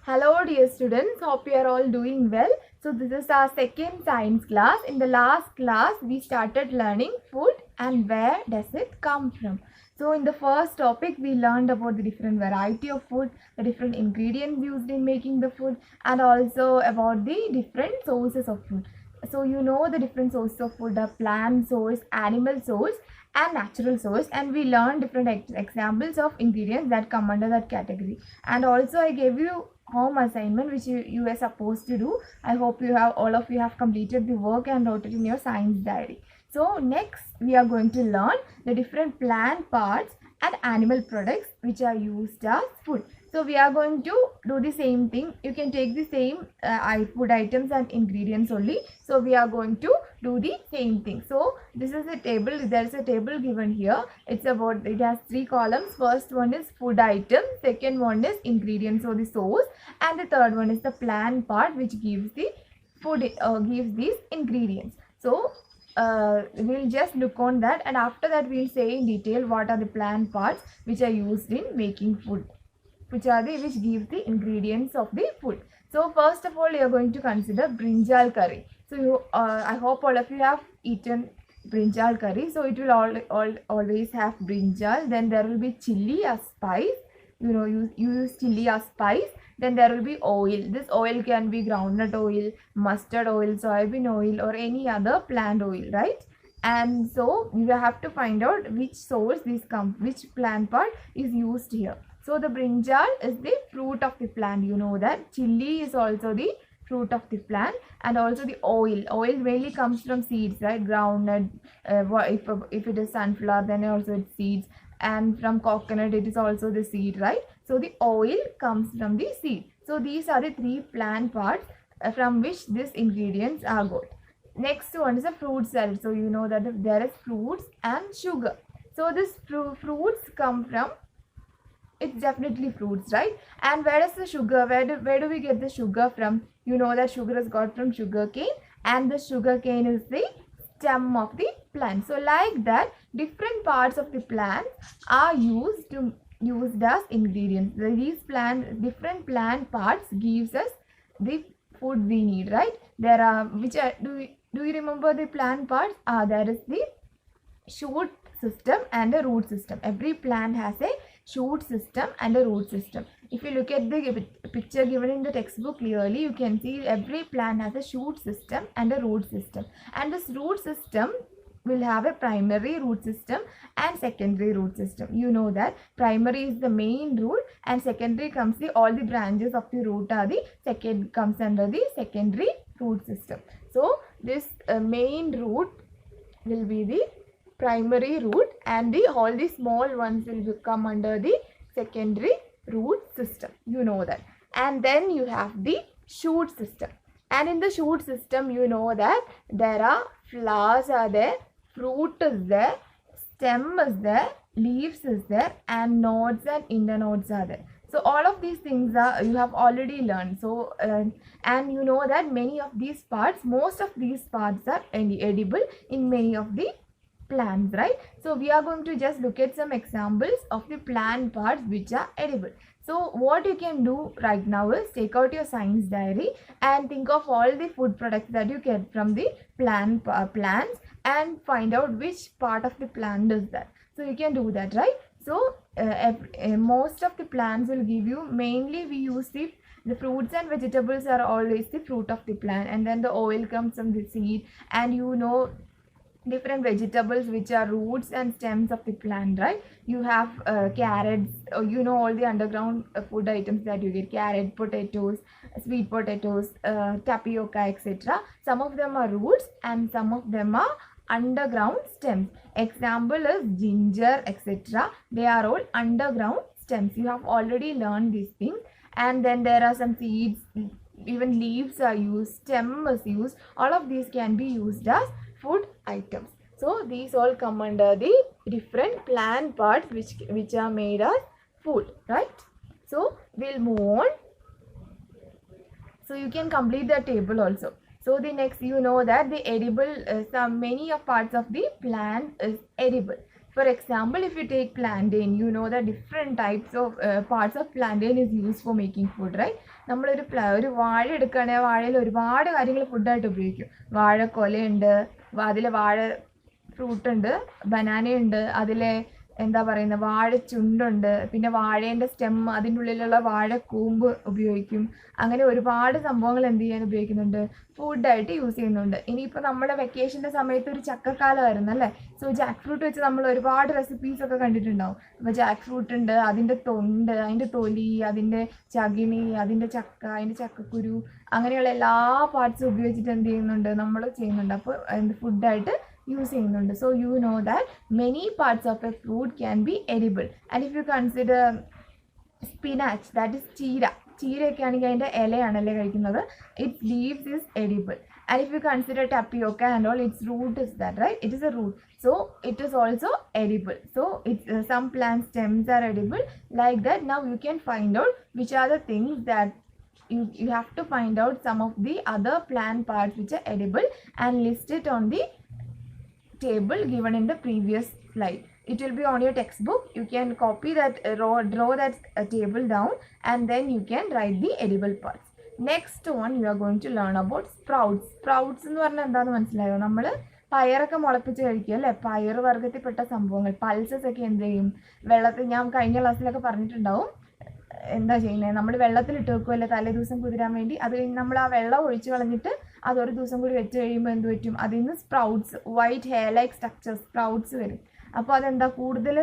Hello dear students, hope you are all doing well. So this is our second science class. In the last class, we started learning food and where does it come from. So in the first topic, we learned about the different variety of food, the different ingredients used in making the food, and also about the different sources of food. So you know the different sources of food, the plant source, animal source, and natural source, and we learned different examples of ingredients that come under that category. And also I gave you home assignment which you were supposed to do. I hope you have all of you have completed the work and wrote it in your science diary. So next we are going to learn the different plant parts and animal products which are used as food. So we are going to do the same thing. You can take the same food items and ingredients only. So we are going to do the same thing. So this is a table. There is a table given here. It has 3 columns. First one is food item. Second one is ingredients or the source. And the third one is the plant part which gives the food, gives these ingredients. So we'll just look on that, and after that we'll say in detail what are the plant parts which are used in making food, which give the ingredients of the food. So first of all, you are going to consider brinjal curry. So I hope all of you have eaten brinjal curry. So it will always have brinjal. Then there will be chili as spice. You use chili as spice. Then there will be oil. This oil can be groundnut oil, mustard oil, soybean oil, or any other plant oil, right? And so you have to find out which source which plant part is used here. So the brinjal is the fruit of the plant. You know that. Chili is also the fruit of the plant, and also the oil. Oil mainly comes from seeds, right? Groundnut. If it is sunflower, then also it's seeds. And from coconut, it is also the seed, right? So the oil comes from the seed. So these are the 3 plant parts from which these ingredients are got. Next one is a fruit salad. So you know that there is fruits and sugar. So this fruits come from, it's definitely fruits, right? And where is the sugar? Where do we get the sugar from? You know that sugar is got from sugar cane, and the sugar cane is the stem of the plant. So like that, different parts of the plant are used as ingredients. These different plant parts gives us the food we need, right? There are do you remember the plant parts? There is the shoot system and a root system. Every plant has a shoot system and a root system. If you look at the picture given in the textbook clearly, you can see every plant has a shoot system and a root system. And this root system will have a primary root system and secondary root system. You know that primary is the main root, and secondary comes all the branches of the root are comes under the secondary root system. So this main root will be the primary root, and all the small ones will come under the secondary root system. You know that. And then you have the shoot system. And in the shoot system, you know that there are flowers are there, fruit is there, stem is there, leaves is there, and nodes and internodes are there. So all of these things you have already learned. So and you know that most of these parts are edible in many of the plants, right? So we are going to just look at some examples of the plant parts which are edible. So what you can do right now is take out your science diary and think of all the food products that you get from the plants and find out which part of the plant is that. So you can do that, right? So most of the plants will give you, mainly we use the fruits and vegetables are always the fruit of the plant, and then the oil comes from the seed, and you know different vegetables which are roots and stems of the plant, right? You have carrots, you know all the underground food items that you get: carrot, potatoes, sweet potatoes, tapioca, etc. Some of them are roots and some of them are underground stems. Example is ginger, etc. They are all underground stems. You have already learned these things. And then there are some seeds, even leaves are used, stem is used. All of these can be used as food items. So these all come under the different plant parts which are made as food, right? So we'll move on. So you can complete the table also. So the next, you know that the edible, many of parts of the plant is edible. For example, if you take plantain, you know that different types of parts of plantain is used for making food, right? നമ്മളൊരു വാഴ എടുക്കുകയാണെങ്കിൽ വാഴയിൽ ഒരുപാട് കാര്യങ്ങൾ ഫുഡായിട്ട് ഉപയോഗിക്കും. വാഴക്കൊലയുണ്ട്, അതിൽ വാഴ ഫ്രൂട്ടുണ്ട്, ബനാനയുണ്ട്, അതിലെ എന്താ പറയുന്നത് വാഴച്ചുണ്ടുണ്ട്, പിന്നെ വാഴേൻ്റെ സ്റ്റെം, അതിൻ്റെ ഉള്ളിലുള്ള വാഴക്കൂമ്പ് ഉപയോഗിക്കും. അങ്ങനെ ഒരുപാട് സംഭവങ്ങൾ എന്ത് ചെയ്യാൻ ഉപയോഗിക്കുന്നുണ്ട്, ഫുഡായിട്ട് യൂസ് ചെയ്യുന്നുണ്ട്. ഇനിയിപ്പോൾ നമ്മുടെ വെക്കേഷൻ്റെ സമയത്ത് ഒരു ചക്കക്കാലമായിരുന്നു അല്ലേ. സോ ജാക്ക് ഫ്രൂട്ട് വെച്ച് നമ്മൾ ഒരുപാട് റെസിപ്പീസൊക്കെ കണ്ടിട്ടുണ്ടാവും. അപ്പോൾ ജാക്ക് ഫ്രൂട്ട് ഉണ്ട്, അതിൻ്റെ തൊണ്ട്, അതിൻ്റെ തൊലി, അതിൻ്റെ ചകിണി, അതിൻ്റെ ചക്ക, അതിൻ്റെ ചക്കക്കുരു, അങ്ങനെയുള്ള എല്ലാ പാർട്സും ഉപയോഗിച്ചിട്ട് എന്ത് ചെയ്യുന്നുണ്ട്, നമ്മൾ ചെയ്യുന്നുണ്ട്. അപ്പോൾ ഫുഡായിട്ട് യൂസ് ചെയ്യുന്നുണ്ട്. So you know that many parts of a fruit can be edible. And if you consider spinach, that is ചീരയൊക്കെ ആണെങ്കിൽ അതിൻ്റെ ഇലയാണല്ലേ കഴിക്കുന്നത്, it's leaves is edible. And if you consider tapioca and all, its root is that, right? It is a root, so it is also edible. So some plant stems are edible. Like that, now you can find out which are the things that you have to find out some of the other plant parts which are edible and list it on the table given in the previous slide. It will be on your textbook. You can copy that, draw that table down, and then you can write the edible parts. Next one, you are going to learn about sprouts. Sprouts എന്ന് പറഞ്ഞാൽ എന്താണെന്ന് മനസ്സിലായോ? നമ്മൾ പയറൊക്കെ മുളപ്പിച്ച് കഴിക്കുക അല്ലേ. പയർ വർഗ്ഗത്തിൽപ്പെട്ട സംഭവങ്ങൾ, പൾസസ് ഒക്കെ എന്ത് ചെയ്യും, വെള്ളത്തിൽ, ഞാൻ കഴിഞ്ഞ ക്ലാസ്സിലൊക്കെ പറഞ്ഞിട്ടുണ്ടാവും, എന്താ ചെയ്യുന്നത്, നമ്മൾ വെള്ളത്തിലിട്ട് വെക്കുമല്ലേ തലേ ദിവസം കുതിരാൻ വേണ്ടി. അത് കഴിഞ്ഞ് നമ്മൾ ആ വെള്ളം ഒഴിച്ച് കളഞ്ഞിട്ട് അതൊരു ദിവസം കൂടി വെച്ച് കഴിയുമ്പോൾ എന്ത് പറ്റും, അതിൽ നിന്ന് sprouts, white hair like structure sprouts വരും. അപ്പോൾ അതെന്താ, കൂടുതൽ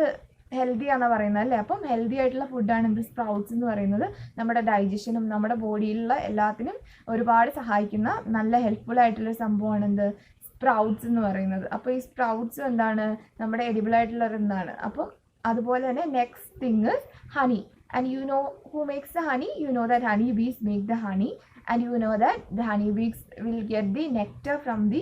ഹെൽത്തി ആണെന്ന് പറയുന്നത് അല്ലേ. അപ്പം ഹെൽത്തി ആയിട്ടുള്ള ഫുഡാണ് എന്ത്, സ്പ്രൗട്ട്സ് എന്ന് പറയുന്നത്. നമ്മുടെ ഡൈജഷനും നമ്മുടെ ബോഡിയിലുള്ള എല്ലാത്തിനും ഒരുപാട് സഹായിക്കുന്ന നല്ല ഹെൽപ്ഫുൾ ആയിട്ടുള്ള സംഭവമാണ് എന്ത്, സ്പ്രൗട്ട്സ് എന്ന് പറയുന്നത്. അപ്പോൾ ഈ സ്പ്രൗട്ട്സ് എന്താണ്, നമ്മുടെ എഡിബിൾ ആയിട്ടുള്ള എന്താണ്. അപ്പം അതുപോലെ തന്നെ next thing is honey. And you know who makes the honey? You know that honey bees make the honey, and you know that the honey bees will get the nectar from the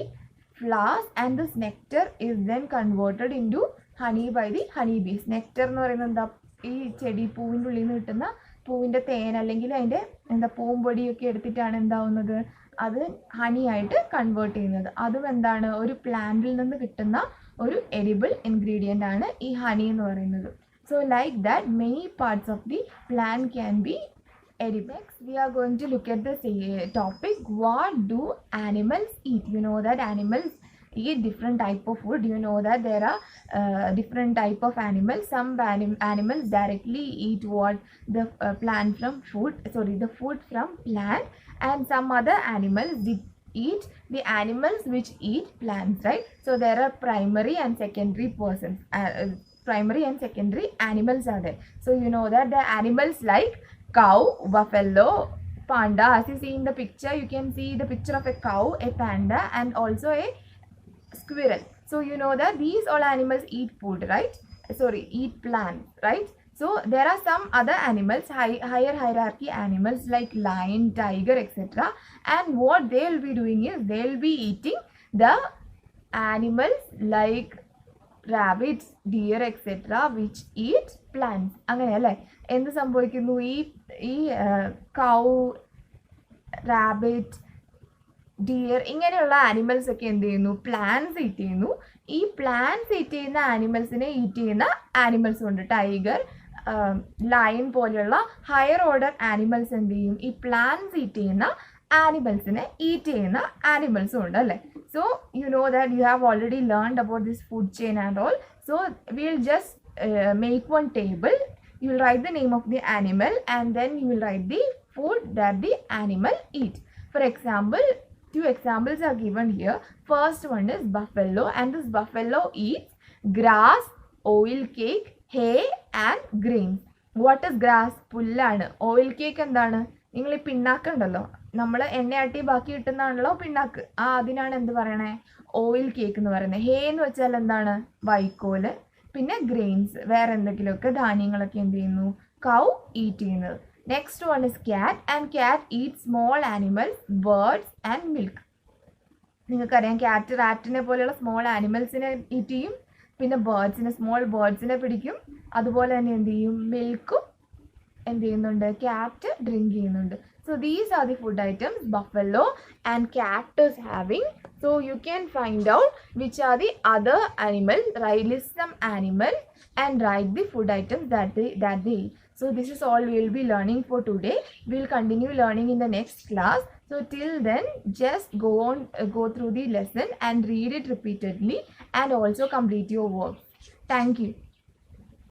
flowers, and this nectar is then converted into honey by the honey bees. Nectar എന്ന് പറയുന്നത് എന്താ, ഈ ചെടി പൂവിൻ്റെ ഉള്ളിൽ നിന്ന് കിട്ടുന്ന പൂവിൻ്റെ തേൻ അല്ലെങ്കിൽ അതിൻ്റെ എന്താ പൂമ്പൊടിയൊക്കെ എടുത്തിട്ടാണ് എന്താവുന്നത്, അത് ഹണി ആയിട്ട് കൺവേർട്ട് ചെയ്യുന്നത്. അതും എന്താണ്, ഒരു പ്ലാന്റിൽ നിന്ന് കിട്ടുന്ന ഒരു എഡിബിൾ ഇൻഗ്രീഡിയൻ്റ് ആണ് ഈ ഹണി എന്ന് പറയുന്നത്. So like that, many parts of the plant can be edible. Next, we are going to look at this topic, what do animals eat? You know that animals eat different type of food. You know that there are different type of animals. Some animals directly eat what the plant from food, the food from plant, and some other animals eat the animals which eat plants, right? So there are primary and secondary persons. Primary and secondary animals are there. So you know that the animals like cow, buffalo, panda. As you see in the picture, you can see the picture of a cow, a panda, and also a squirrel. So you know that these all animals eat food, right? Eat plants, right? So there are some other animals, higher hierarchy animals like lion, tiger, etc. And what they will be doing is they will be eating the animals like rabbits, deer, etc. which eat plants. അങ്ങനെയല്ലേ. എന്ത് സംഭവിക്കുന്നു, ഈ കൗ, rabbit, dear ഇങ്ങനെയുള്ള animals ഒക്കെ എന്ത് ചെയ്യുന്നു, plants eat ചെയ്യുന്നു. ഈ പ്ലാന്റ്സ് ഈറ്റ് ചെയ്യുന്ന ആനിമൽസിനെ ഈറ്റ് ചെയ്യുന്ന ആനിമൽസും ഉണ്ട്. ടൈഗർ, ലയൺ പോലെയുള്ള ഹയർ ഓർഡർ ആനിമൽസ് എന്ത് ചെയ്യും, ഈ പ്ലാന്റ്സ് ഈറ്റ് ചെയ്യുന്ന ആനിമൽസിനെ ഈറ്റ് ചെയ്യുന്ന ആനിമൽസും ഉണ്ട് അല്ലേ. So you know that you have already learned about this food chain and all. So we'll just make one table. You will write the name of the animal, and then you will write the food that the animal eat. For example, two examples are given here. First one is buffalo, and this buffalo eats grass, oil cake, hay and grains. What is grass? പുല്ലാണ്. Oil cake എന്താണ്, നിങ്ങൾ ഈ പിണ്ണാക്ക് ഉണ്ടല്ലോ, നമ്മൾ എണ്ണയാട്ടി ബാക്കി കിട്ടുന്നതാണല്ലോ പിണ്ണാക്ക്, അതിനാണ് എന്ത് പറയണേ, ഓയിൽ കേക്ക് എന്ന് പറയുന്നത്. ഹേ എന്ന് വെച്ചാൽ എന്താണ്, വൈക്കോല്. പിന്നെ ഗ്രെയിൻസ്, വേറെ എന്തെങ്കിലുമൊക്കെ ധാന്യങ്ങളൊക്കെ എന്ത് ചെയ്യുന്നു, കൗ ഈറ്റ് ചെയ്യുന്നത്. Next one is cat, and cat eat small animals, birds and milk. നിങ്ങൾക്കറിയാം ക്യാറ്റ് റാറ്റിനെ പോലെയുള്ള സ്മോൾ ആനിമൽസിനെ ഈറ്റ് ചെയ്യും, പിന്നെ ബേർഡ്സിനെ, സ്മോൾ ബേർഡ്സിനെ പിടിക്കും. അതുപോലെ തന്നെ എന്ത് ചെയ്യും, മിൽക്കും എന്ത് ചെയ്യുന്നുണ്ട്, ക്യാറ്റ് ഡ്രിങ്ക് ചെയ്യുന്നുണ്ട്. So these are the food items buffalo and cat is having So you can find out which are the other animals, list some animals and write the food items that they eat. So this is all we will be learning for today. We will continue learning in the next class. So till then, just go through the lesson and read it repeatedly and also complete your work. Thank you.